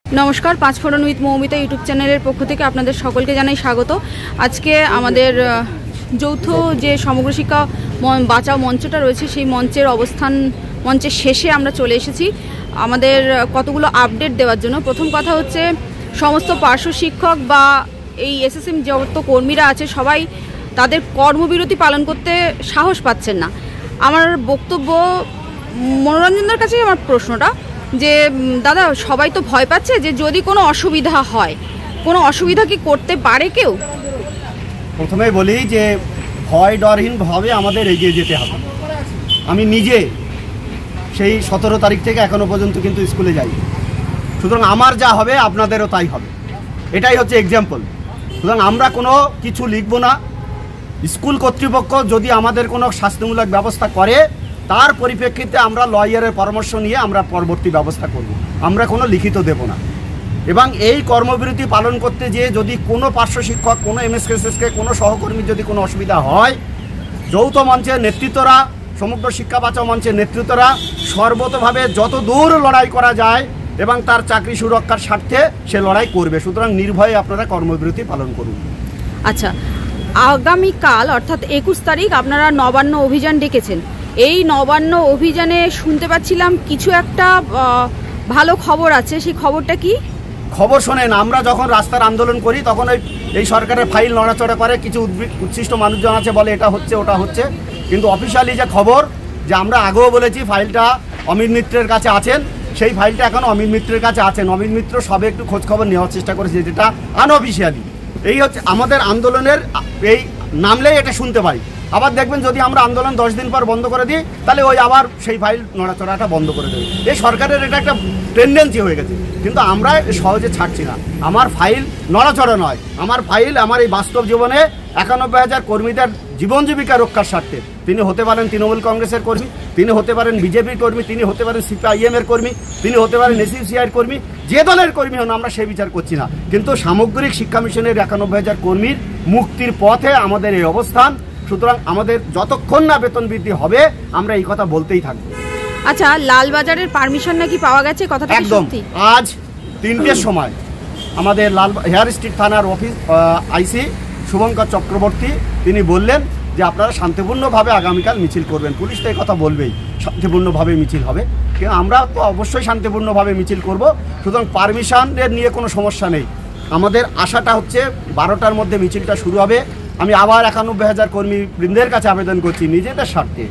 नमस्कार पाँच फोड़न with Moumita YouTube channel पक्ष থেকে আপনাদের সকলকে জানাই স্বাগত। আজকে আমাদের যৌথ যে সমগ্র শিক্ষা বাঁচাও মঞ্চটা রয়েছে সেই মঞ্চের শেষে আমরা চলে এসেছি আমাদের কতগুলো আপডেট দেওয়ার জন্য। প্রথম কথা হচ্ছে সমস্ত পার্শ্ব শিক্ষক বা এই এসএসএম যত কর্মীরা আছে সবাই তাদের কর্মবিরতি পালন করতে সাহস পাচ্ছেন না। আমার বক্তব্য মনোরঞ্জনদের কাছে আমার প্রশ্নটা যে দাদা সবাই তো ভয় পাচ্ছে যে যদি কোনো অসুবিধা হয়, কোনো অসুবিধা কি করতে পারে কেউ? প্রথমেই বলি যে ভয় ডরহীনভাবে আমাদের এগিয়ে যেতে হবে। আমি নিজে সেই 17 তারিখ থেকে এখনও পর্যন্ত কিন্তু স্কুলে যাই, সুতরাং আমার যা হবে আপনাদেরও তাই হবে, এটাই হচ্ছে এক্সাম্পল। সুতরাং আমরা কোনো কিছু লিখব না। স্কুল কর্তৃপক্ষ যদি আমাদের কোনো শাস্তিমূলক ব্যবস্থা করে তার পরিপ্রেক্ষিতে আমরা লয়ারের পরামর্শ নিয়ে আমরা পরবর্তী ব্যবস্থা করব। আমরা কোনো লিখিত দেব না। এবং এই কর্মবিরতি পালন করতে যেয়ে যদি কোনো পার্শ্ব শিক্ষক, কোনো এমএসকেএসএসকে, কোনো সহকর্মীর যদি কোনো অসুবিধা হয়, যৌথ মঞ্চের নেতৃত্বরা, সমগ্র শিক্ষা বাঁচাও মঞ্চের নেতৃত্বরা সর্বতভাবে যত দূর লড়াই করা যায় এবং তার চাকরি সুরক্ষার স্বার্থে সে লড়াই করবে। সুতরাং নির্ভয়ে আপনারা কর্মবিরতি পালন করুন। আচ্ছা, আগামীকাল অর্থাৎ 21 তারিখ আপনারা নবান্ন অভিযান ডেকেছেন। এই নবান্ন অভিযানে শুনতে পাচ্ছিলাম কিছু একটা ভালো খবর আছে, সেই খবরটা কি? খবর শোনেন, আমরা যখন রাস্তার আন্দোলন করি তখন এই সরকারের ফাইল নড়াচড়া করে, কিছু উচ্ছিষ্ট মানুষজন আছে বলে এটা হচ্ছে ওটা হচ্ছে, কিন্তু অফিসিয়ালি যে খবর যে আমরা আগেও বলেছি ফাইলটা অমিত মিত্রের কাছে আছেন, সেই ফাইলটা এখন অমিত মিত্রের কাছে আছেন। অমিত মিত্র সবে একটু খোঁজখবর নেওয়ার চেষ্টা করেছে, যেটা আনঅফিসিয়ালি। এই হচ্ছে আমাদের আন্দোলনের, এই নামলেই এটা শুনতে পাই। আবার দেখবেন যদি আমরা আন্দোলন 10 দিন পর বন্ধ করে দিই তাহলে ওই আবার সেই ফাইল নড়াচড়াটা বন্ধ করে দেবে। এই সরকারের এটা একটা টেন্ডেন্সি হয়ে গেছে, কিন্তু আমরা সহজে ছাড়ছি না। আমার ফাইল নড়াচড়া নয়, আমার ফাইল আমার এই বাস্তব জীবনে 91,000 কর্মীদের জীবন জীবিকা রক্ষার স্বার্থে। তিনি হতে পারেন তৃণমূল কংগ্রেসের কর্মী, তিনি হতে পারেন বিজেপির কর্মী, তিনি হতে পারেন সিপিআইএমের কর্মী, তিনি হতে পারেন এসইউসিআইয়ের কর্মী, যে দলের কর্মী হন আমরা সেই বিচার করছি না। কিন্তু সামগ্রিক শিক্ষা মিশনের 91,000 কর্মীর মুক্তির পথে আমাদের এই অবস্থান। সুতরাং আমাদের যতক্ষণ না বেতন বৃদ্ধি হবে আমরা এই কথা বলতেই থাকবো। আচ্ছা, লালবাজারের পারমিশন নাকি পাওয়া গেছে, কথাটা কি সত্যি? আজ 3টের সময় আমাদের হেয়ার স্ট্রিট থানার আইসি শুভঙ্কর চক্রবর্তী তিনি বললেন যে আপনারা শান্তিপূর্ণভাবে আগামীকাল মিছিল করবেন। পুলিশ তো এই কথা বলবেই, শান্তিপূর্ণভাবে মিছিল হবে, কিন্তু আমরা তো অবশ্যই শান্তিপূর্ণভাবে মিছিল করব। সুতরাং পারমিশনের নিয়ে কোনো সমস্যা নেই। আমাদের আশাটা হচ্ছে 12টার মধ্যে মিছিলটা শুরু হবে। আমি আবার 91,000 কর্মীবৃন্দের কাছে আবেদন করছি, নিজেদের স্বার্থে,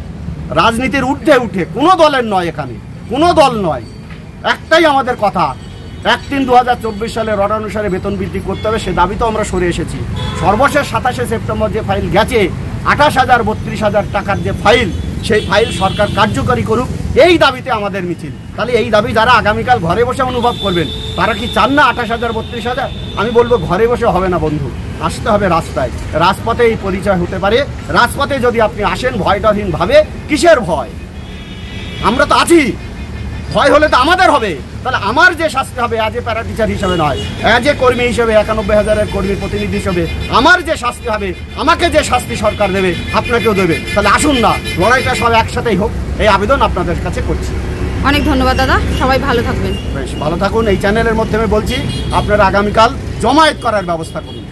রাজনীতির ঊর্ধ্বে উঠে, কোনো দলের নয়, এখানে কোনো দল নয়, একটাই আমাদের কথা, 1/3/2024 সালের অর্ডার অনুসারে বেতন বৃদ্ধি করতে হবে। সে দাবি তো আমরা সরে এসেছি। সর্বশেষ 27শে সেপ্টেম্বর যে ফাইল গেছে 28,000-32,000 টাকার যে ফাইল, সেই ফাইল সরকার কার্যকরী করুক, এই দাবিতে আমাদের মিছিল। তাহলে এই দাবি যারা আগামীকাল ঘরে বসে অনুভব করবেন তারা কি চান না 28,000-32,000? আমি বলবো ঘরে বসে হবে না বন্ধু, আসতে হবে রাস্তায়। রাজপথে এই পরিচয় হতে পারে। রাজপথে যদি আপনি আসেন ভয়ডরহীনভাবে, কিসের ভয়? আমরা তো আছি। ভয় হলে তো আমাদের হবে। তাহলে আমার যে শাস্তি হবে অ্যাজ এ প্যারা টিচার হিসেবে নয়, অ্যাজ এ কর্মী হিসেবে, 91,000 কর্মীর প্রতিনিধি হিসেবে আমার যে শাস্তি হবে, আমাকে যে শাস্তি সরকার দেবে আপনাকেও দেবে। তাহলে আসুন না, লড়াইটা সব একসাথেই হোক, এই আবেদন আপনাদের কাছে করছি। অনেক ধন্যবাদ দাদা, সবাই ভালো থাকবেন। বেশ ভালো থাকুন। এই চ্যানেলের মাধ্যমে বলছি আপনারা আগামীকাল জমায়েত করার ব্যবস্থা করুন।